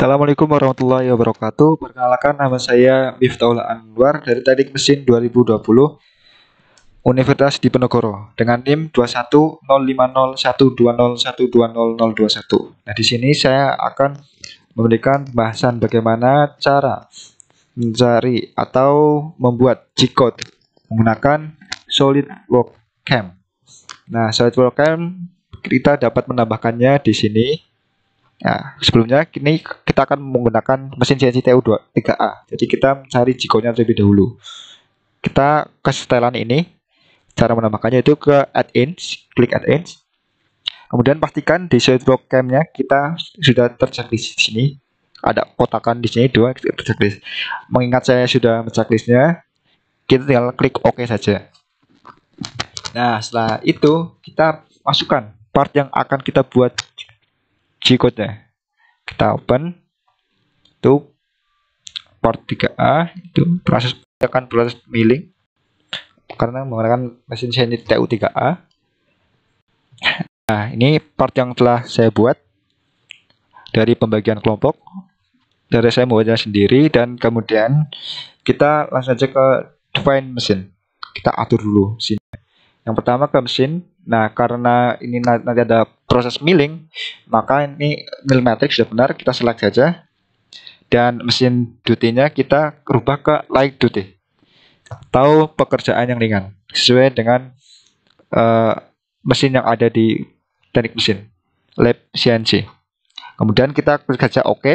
Assalamualaikum warahmatullahi wabarakatuh. Perkenalkan, nama saya Miftahul Anwar dari Teknik Mesin 2020 Universitas Diponegoro dengan NIM 21050120120021. Nah, di sini saya akan memberikan pembahasan bagaimana cara mencari atau membuat G-code menggunakan SolidWorks Cam. Nah, SolidWorks Cam kita dapat menambahkannya di sini. Nah, sebelumnya kini kita akan menggunakan mesin CNC TU3A. Jadi kita mencari G-code-nya terlebih dahulu. Kita ke setelan ini. Cara menambahkannya itu ke add-ins, klik add-ins. Kemudian pastikan di SolidWorks Cam-nya kita sudah terchecklist di sini. Ada kotakan di sini dua terchecklist. Mengingat saya sudah mencecklistnya, kita tinggal klik OK saja. Nah, setelah itu kita masukkan part yang akan kita buat G-code-nya. Kita open itu part 3A, itu proses milling karena menggunakan mesin CNC TU3A. Nah, ini part yang telah saya buat dari pembagian kelompok. Dari saya membuatnya sendiri, dan kemudian kita langsung saja ke define mesin. Kita atur dulu sini. Yang pertama ke mesin. Nah, karena ini nanti ada proses milling, maka ini mill matrix sudah benar, kita select saja. Dan mesin duty-nya kita rubah ke light duty atau pekerjaan yang ringan sesuai dengan mesin yang ada di teknik mesin lab CNC. Kemudian kita klik saja OK.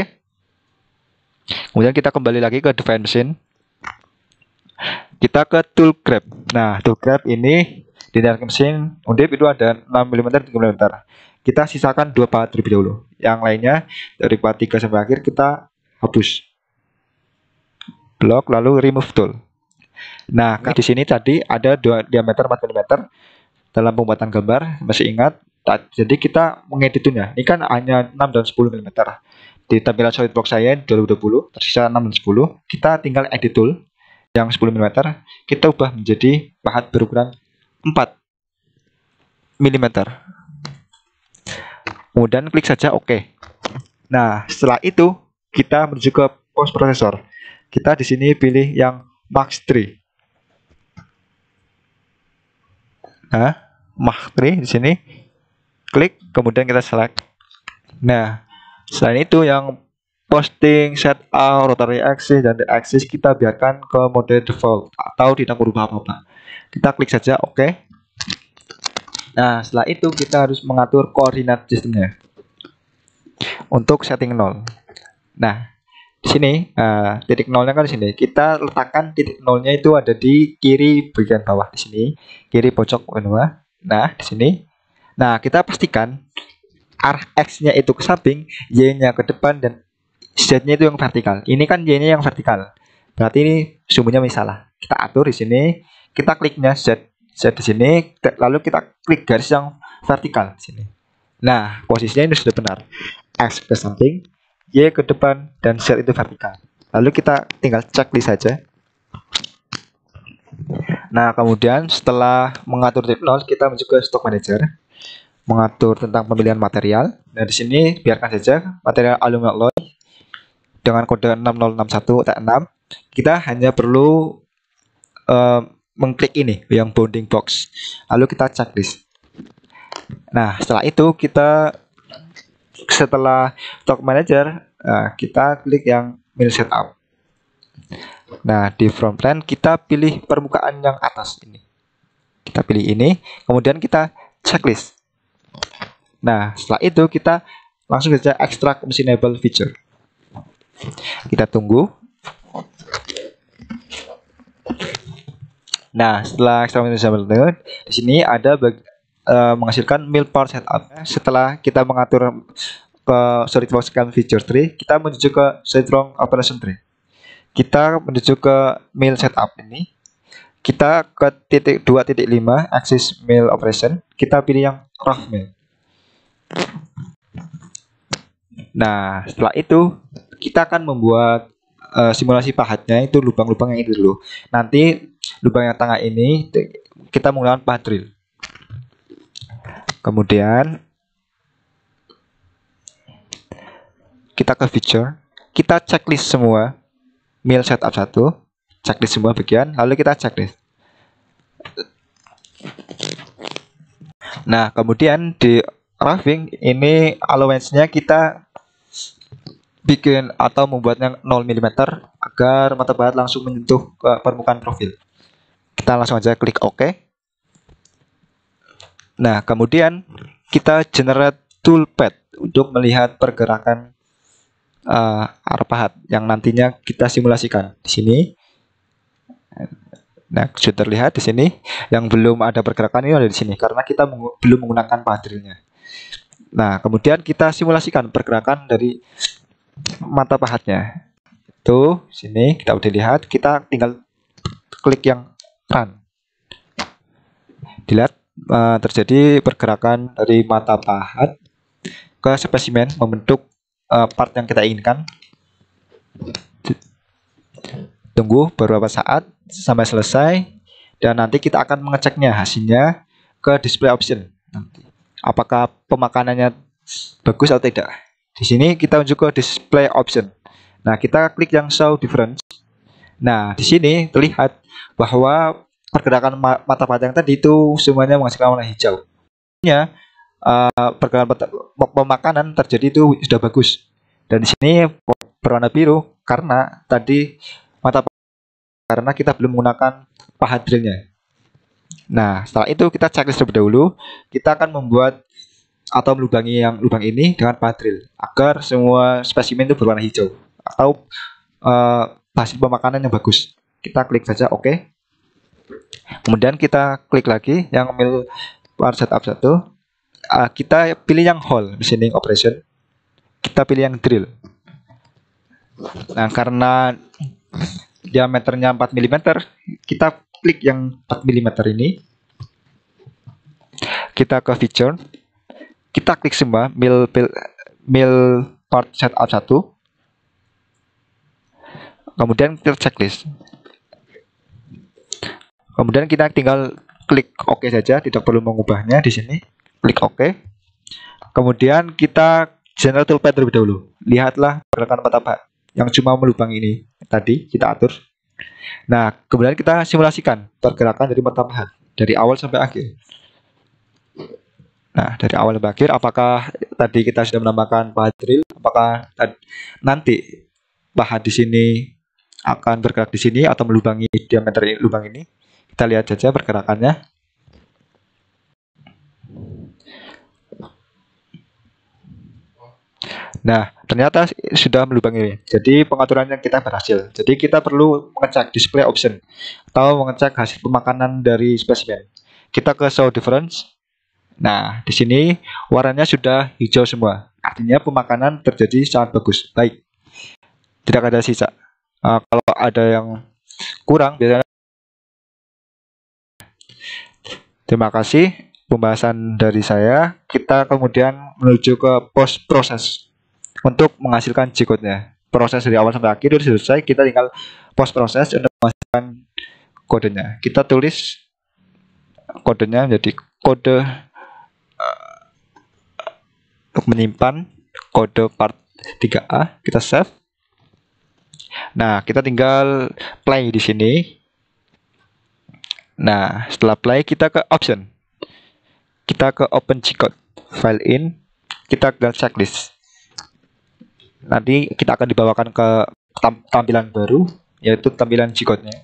Kemudian kita kembali lagi ke define mesin. Kita ke tool grab. Nah, tool grab ini di teknik mesin undip itu ada 6 mm, 3 mm. Kita sisakan 2 part terlebih dahulu. Yang lainnya dari part 3 sampai akhir kita hapus. Blok lalu remove tool. Nah, di sini tadi ada diameter 4 mm dalam pembuatan gambar, masih ingat? Jadi kita mengeditnya. Ini kan hanya 6 dan 10 mm. Di tampilan SolidWorks saya 2020 tersisa 6 dan 10. Kita tinggal edit tool yang 10 mm, kita ubah menjadi pahat berukuran 4 mm. Kemudian klik saja OK. Nah, setelah itu kita menuju ke post processor. Kita di sini pilih yang Max 3. Nah, Max 3 di sini. Klik, kemudian kita select. Nah, selain itu yang posting, setup, rotary axis, dan the axis kita biarkan ke mode default atau tidak berubah apa-apa. Kita klik saja OK. Nah, setelah itu kita harus mengatur koordinat sistemnya untuk setting 0. Nah, di sini titik nolnya kan di sini. Kita letakkan titik nolnya itu ada di kiri bagian bawah di sini, kiri pojok bawah. Nah, di sini. Nah, kita pastikan arah X-nya itu ke samping, Y-nya ke depan, dan Z-nya itu yang vertikal. Ini kan Y-nya yang vertikal. Berarti ini sumbernya salah. Kita atur di sini. Kita kliknya Z di sini, lalu kita klik garis yang vertikal di sini. Nah, posisinya ini sudah benar. X ke samping, Y ke depan, dan Z itu vertikal. Lalu kita tinggal checklist saja. Nah, kemudian setelah mengatur titik 0, kita menuju ke stock manager. Mengatur tentang pemilihan material. Nah, di sini biarkan saja material aluminium alloy dengan kode 6061 T6. Kita hanya perlu mengklik ini yang bounding box. Lalu kita checklist. Nah, setelah itu setelah stock manager, kita klik yang mill setup. Nah, di front plan kita pilih permukaan yang atas ini. Kita pilih ini, kemudian kita checklist. Nah, setelah itu kita langsung saja extract machinable feature. Kita tunggu. Nah, setelah extract machinable feature, di sini ada menghasilkan mill part setup. Setelah kita mengatur ke SolidWorks Cam feature tree, kita menuju ke SolidWorks operation tree. Kita menuju ke mill setup ini. Kita ke titik 2.5 axis mill operation. Kita pilih yang rough mill. Nah, setelah itu kita akan membuat simulasi pahatnya, itu lubang-lubang yang itu dulu. Nanti lubang yang tengah ini kita menggunakan pahat drill. Kemudian kita ke feature, kita checklist semua mil setup 1, checklist semua bagian, lalu kita checklist. Nah, kemudian di roughing ini allowance-nya kita bikin atau membuatnya 0 mm agar mata pahat langsung menyentuh ke permukaan profil. Kita langsung aja klik OK. Nah, kemudian kita generate toolpath untuk melihat pergerakan arah pahat yang nantinya kita simulasikan di sini. Nah, sudah terlihat di sini. Yang belum ada pergerakan ini ada di sini karena kita belum menggunakan pahat drillnya. Nah, kemudian kita simulasikan pergerakan dari mata pahatnya. Tuh, sini kita udah lihat, kita tinggal klik yang run. Dilihat terjadi pergerakan dari mata pahat ke spesimen membentuk part yang kita inginkan. Tunggu beberapa saat sampai selesai dan nanti kita akan mengeceknya hasilnya ke display option. Nanti apakah pemakanannya bagus atau tidak. Di sini kita unjuk ke display option. Nah, kita klik yang show difference. Nah, di sini terlihat bahwa pergerakan mata pahat yang tadi itu semuanya menghasilkan warna hijau. Pergerakan pemakanan terjadi itu sudah bagus. Dan di sini berwarna biru karena tadi karena kita belum menggunakan pahat drillnya. Nah, setelah itu kita checklist terlebih dahulu. Kita akan membuat atau melubangi yang lubang ini dengan pahat drill agar semua spesimen itu berwarna hijau atau hasil pemakanan yang bagus. Kita klik saja OK. Kemudian kita klik lagi yang mil part setup 1. Kita pilih yang hole machining operation. Kita pilih yang drill. Nah, karena diameternya 4 mm, kita klik yang 4 mm ini. Kita ke feature. Kita klik semua mil part setup 1. Kemudian kita checklist. Kemudian kita tinggal klik OK saja, tidak perlu mengubahnya di sini. Klik OK. Kemudian kita generate toolpath terlebih dahulu. Lihatlah pergerakan mata pahat yang cuma melubang ini tadi kita atur. Nah, kemudian kita simulasikan pergerakan dari mata pahat dari awal sampai akhir. Nah, dari awal sampai akhir, apakah tadi kita sudah menambahkan pahat drill? Apakah nanti pahat di sini akan bergerak di sini atau melubangi diameter lubang ini? Kita lihat saja pergerakannya. Nah, ternyata sudah melubangi. Jadi pengaturannya kita berhasil. Jadi kita perlu mengecek display option atau mengecek hasil pemakanan dari spesimen. Kita ke show difference. Nah, di sini warnanya sudah hijau semua. Artinya pemakanan terjadi sangat bagus, baik. Tidak ada sisa. Kalau ada yang kurang, biasanya. Terima kasih pembahasan dari saya. Kita kemudian menuju ke post proses untuk menghasilkan G-code-nya. Proses dari awal sampai akhir sudah selesai. Kita tinggal post proses untuk menghasilkan kodenya. Kita tulis kodenya menjadi kode untuk menyimpan kode part 3A. Kita save. Nah, kita tinggal play di sini. Nah, setelah play kita ke option. Kita ke open G-code, file in, kita ke checklist. Nanti kita akan dibawakan ke tampilan baru, yaitu tampilan G-code-nya.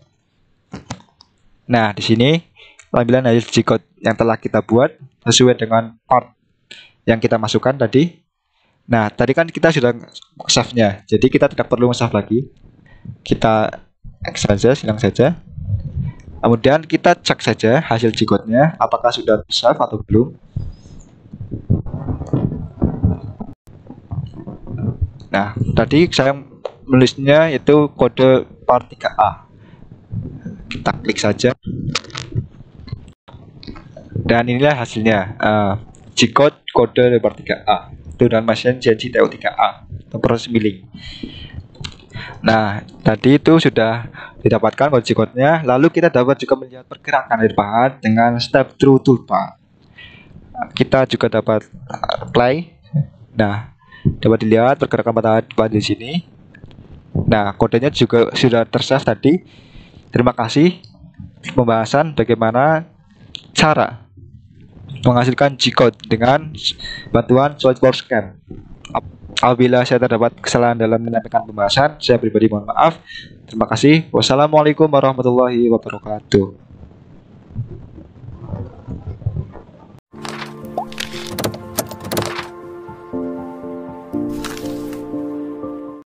Nah, di sini tampilan hasil G-code yang telah kita buat sesuai dengan part yang kita masukkan tadi. Nah, tadi kan kita sudah save-nya, jadi kita tidak perlu save lagi. Kita X saja, silang saja. Kemudian kita cek saja hasil G-code-nya apakah sudah save atau belum. Nah, tadi saya menulisnya itu kode part 3A. Kita klik saja. Dan inilah hasilnya. G-code kode part 3A. Itu dan mesin CNC TO3A. Itu proses milling. Nah, tadi itu sudah didapatkan kode G-code-nya. Lalu kita dapat juga melihat pergerakan dari pahat dengan step through toolpath. Kita juga dapat play. Nah, Dapat dilihat pergerakan pada di sini. Nah, kodenya juga sudah tersave tadi. Terima kasih pembahasan bagaimana cara menghasilkan G-code dengan bantuan SolidWorks Scan. Apabila saya terdapat kesalahan dalam menyampaikan pembahasan, saya pribadi mohon maaf. Terima kasih. Wassalamualaikum warahmatullahi wabarakatuh.